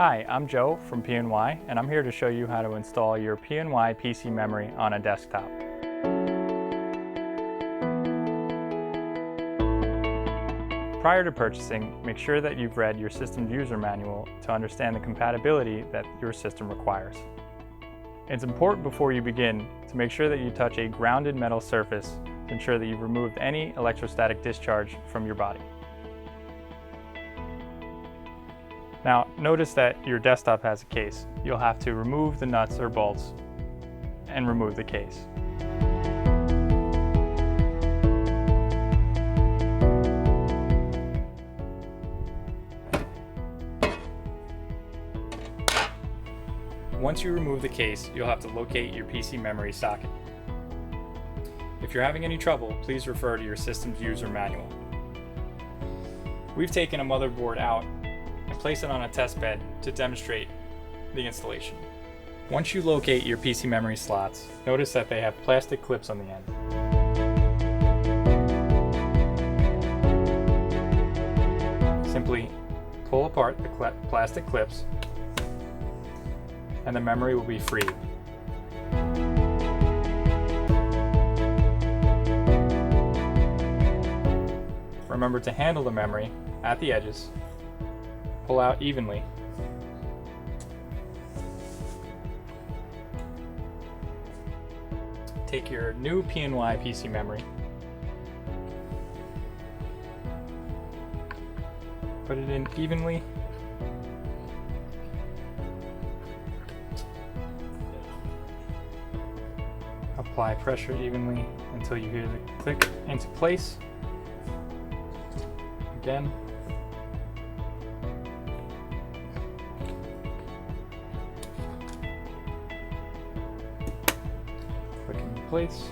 Hi, I'm Joe from PNY, and I'm here to show you how to install your PNY PC memory on a desktop. Prior to purchasing, make sure that you've read your system's user manual to understand the compatibility that your system requires. It's important before you begin to make sure that you touch a grounded metal surface to ensure that you've removed any electrostatic discharge from your body. Now, notice that your desktop has a case. You'll have to remove the nuts or bolts and remove the case. Once you remove the case, you'll have to locate your PC memory socket. If you're having any trouble, please refer to your system's user manual. We've taken a motherboard out and place it on a test bed to demonstrate the installation. Once you locate your PC memory slots, notice that they have plastic clips on the end. Simply pull apart the plastic clips and the memory will be freed. Remember to handle the memory at the edges. Pull out evenly. Take your new PNY PC memory. Put it in evenly. Apply pressure evenly until you hear the click into place. Again. Click into place.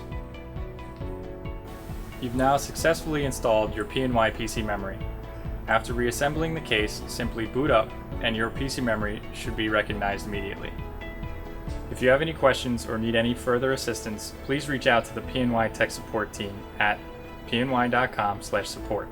You've now successfully installed your PNY PC memory. After reassembling the case, simply boot up and your PC memory should be recognized immediately. If you have any questions or need any further assistance, please reach out to the PNY Tech Support team at pny.com/support.